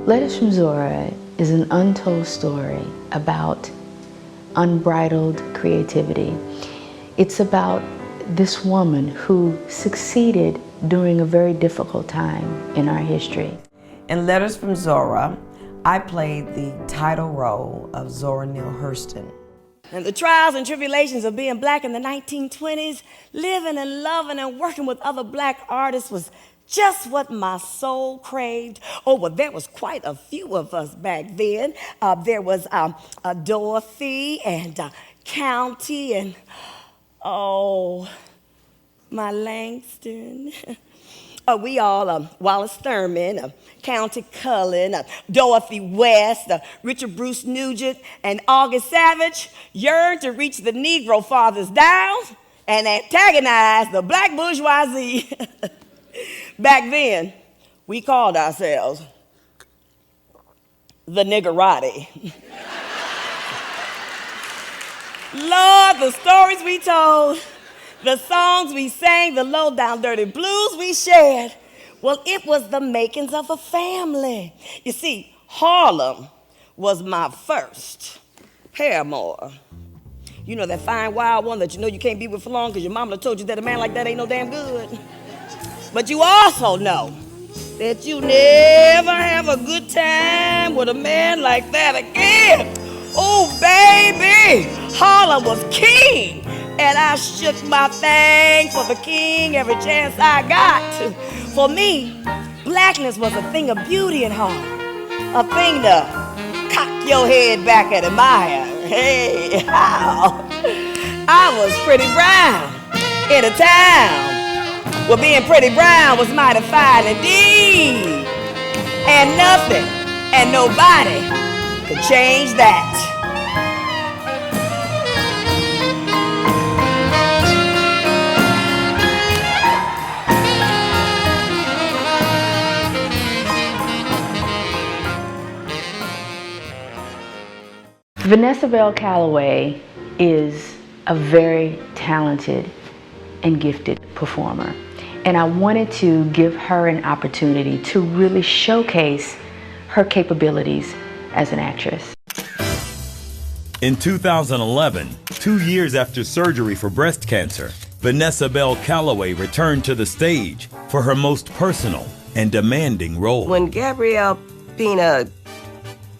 Letters from Zora is an untold story about unbridled creativity. It's about this woman who succeeded during a very difficult time in our history. In Letters from Zora, I played the title role of Zora Neale Hurston. And the trials and tribulations of being black in the 1920s, living and loving and working with other black artists was just what my soul craved. Oh, well, there was quite a few of us back then. There was Dorothy and County and, oh, my Langston. We all, Wallace Thurman, County Cullen, Dorothy West, Richard Bruce Nugent, and August Savage yearned to reach the Negro fathers down and antagonize the black bourgeoisie. Back then, we called ourselves the Niggerati. Lord, the stories we told, the songs we sang, the low down dirty blues we shared, well, it was the makings of a family. You see, Harlem was my first paramour. You know, that fine wild one that you know you can't be with for long because your mama told you that a man like that ain't no damn good. But you also know that you never have a good time with a man like that again. Oh, baby, Harlem was king. And I shook my thing for the king every chance I got. For me, blackness was a thing of beauty and Harlem. A thing to cock your head back and admire. Hey, how? I was pretty brown in a town where being pretty brown was mighty fine indeed. And nothing and nobody could change that. Vanessa Bell Calloway is a very talented and gifted performer. And I wanted to give her an opportunity to really showcase her capabilities as an actress. In 2011, 2 years after surgery for breast cancer, Vanessa Bell Calloway returned to the stage for her most personal and demanding role. When Gabrielle Pina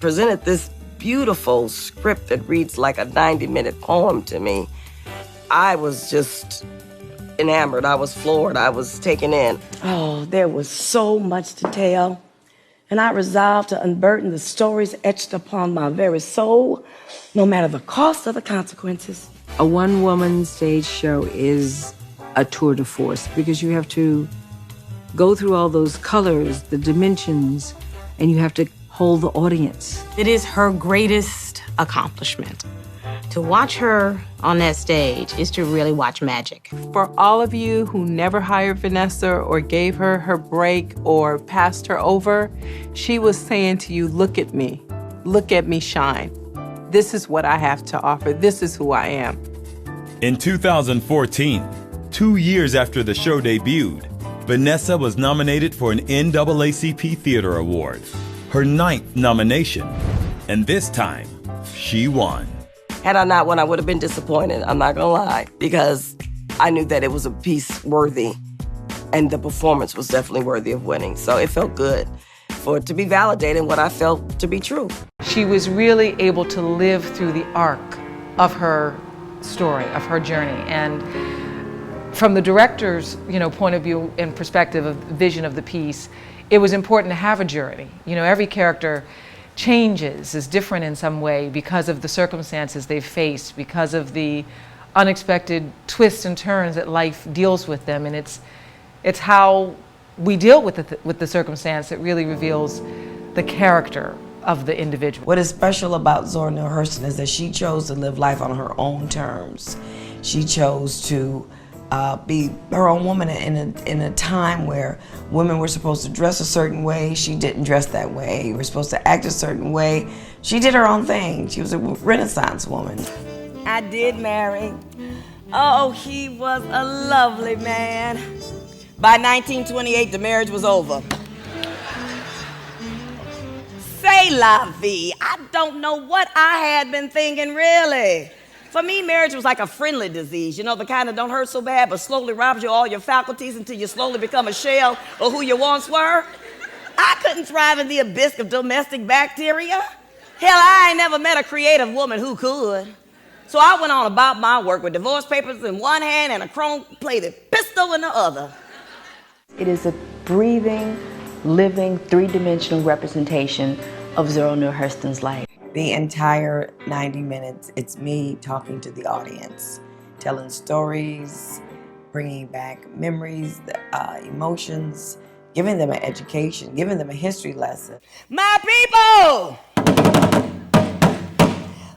presented this beautiful script that reads like a 90-minute poem to me, I was just enamored. I was floored. I was taken in. Oh, there was so much to tell. And I resolved to unburden the stories etched upon my very soul, no matter the cost or the consequences. A one-woman stage show is a tour de force because you have to go through all those colors, the dimensions, and you have to hold the audience. It is her greatest accomplishment. To watch her on that stage is to really watch magic. For all of you who never hired Vanessa or gave her her break or passed her over, she was saying to you, look at me shine. This is what I have to offer. This is who I am. In 2014, 2 years after the show debuted, Vanessa was nominated for an NAACP Theater Award, her 9th nomination, and this time, she won. Had I not won, I would have been disappointed, I'm not gonna lie, because I knew that it was a piece worthy, and the performance was definitely worthy of winning. So it felt good for it to be validated what I felt to be true. She was really able to live through the arc of her story, of her journey. And from the director's, point of view and perspective of vision of the piece, it was important to have a journey. Every character changes, is different in some way because of the circumstances they've faced, because of the unexpected twists and turns that life deals with them. And it's how we deal with the circumstance that really reveals the character of the individual. What is special about Zora Neale Hurston is that she chose to live life on her own terms. She chose to be her own woman in a time where women were supposed to dress a certain way. She didn't dress that way. You were supposed to act a certain way. She did her own thing. She was a Renaissance woman. I did marry. Oh, he was a lovely man. By 1928, the marriage was over. C'est la vie. I don't know what I had been thinking, really. For me, marriage was like a friendly disease, you know, the kind that don't hurt so bad but slowly robs you of all your faculties until you slowly become a shell of who you once were. I couldn't thrive in the abyss of domestic bacteria. Hell, I ain't never met a creative woman who could. So I went on about my work with divorce papers in one hand and a chrome-plated pistol in the other. It is a breathing, living, three-dimensional representation of Zora Neale Hurston's life. The entire 90 minutes, it's me talking to the audience, telling stories, bringing back memories, emotions, giving them an education, giving them a history lesson. My people!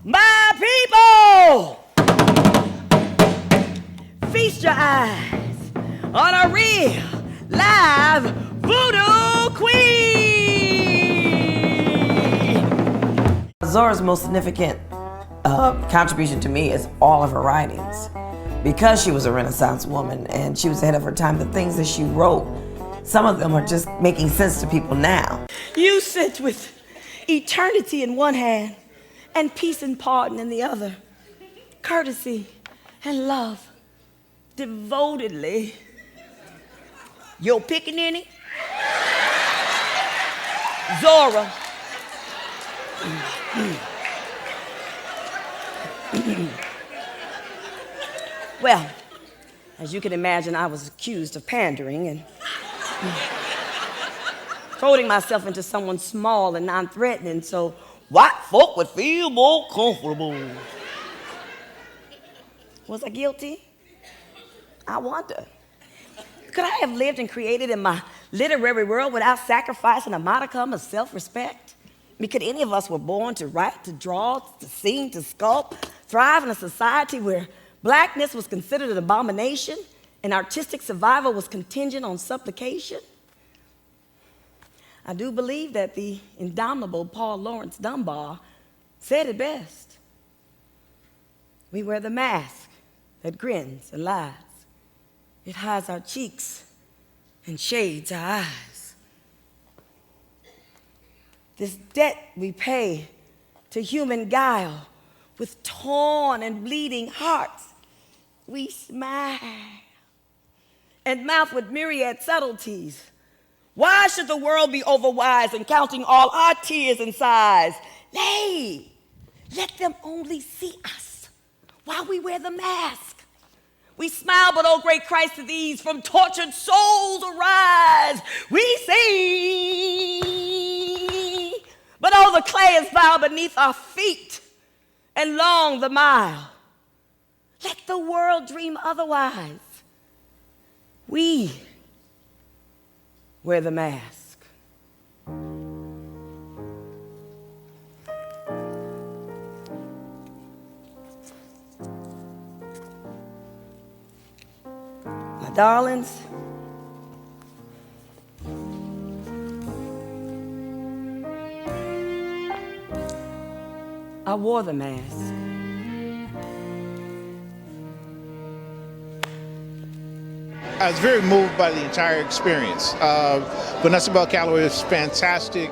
My people! Feast your eyes on a real, live voodoo queen! Zora's most significant contribution to me is all of her writings. Because she was a Renaissance woman and she was ahead of her time, the things that she wrote, some of them are just making sense to people now. You sit with eternity in one hand and peace and pardon in the other, courtesy and love devotedly. Your pickaninny, Zora. Well, as you can imagine, I was accused of pandering and folding myself into someone small and non-threatening so white folk would feel more comfortable. Was I guilty? I wonder. Could I have lived and created in my literary world without sacrificing a modicum of self-respect? I mean, could any of us were born to write, to draw, to sing, to sculpt, thrive in a society where blackness was considered an abomination and artistic survival was contingent on supplication? I do believe that the indomitable Paul Laurence Dunbar said it best. We wear the mask that grins and lies. It hides our cheeks and shades our eyes. This debt we pay to human guile with torn and bleeding hearts, we smile and mouth with myriad subtleties. Why should the world be overwise in counting all our tears and sighs? Nay, let them only see us while we wear the mask. We smile, but oh great Christ, to these from tortured souls arise. We sing, but oh the clay is vile beneath our feet, and long the mile. Let the world dream otherwise. We wear the mask. My darlings, I wore the mask. I was very moved by the entire experience. Vanessa Bell Calloway was fantastic.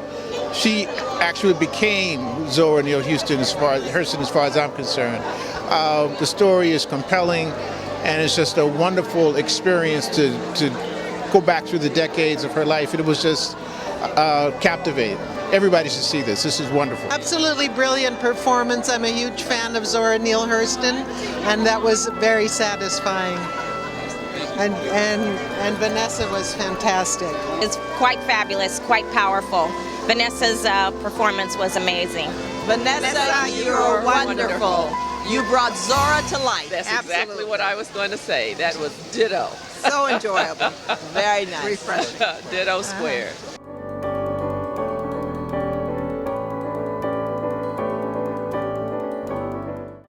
She actually became Zora Neale Hurston as far as I'm concerned. The story is compelling, and it's just a wonderful experience to go back through the decades of her life. It was just captivating. Everybody should see this. This is wonderful. Absolutely brilliant performance. I'm a huge fan of Zora Neale Hurston, and that was very satisfying. And Vanessa was fantastic. It's quite fabulous, quite powerful. Vanessa's performance was amazing. Vanessa, you're wonderful. You brought Zora to life. That's Absolutely. Exactly what I was going to say. That was ditto. So enjoyable. Very nice. Refreshing. Ditto square.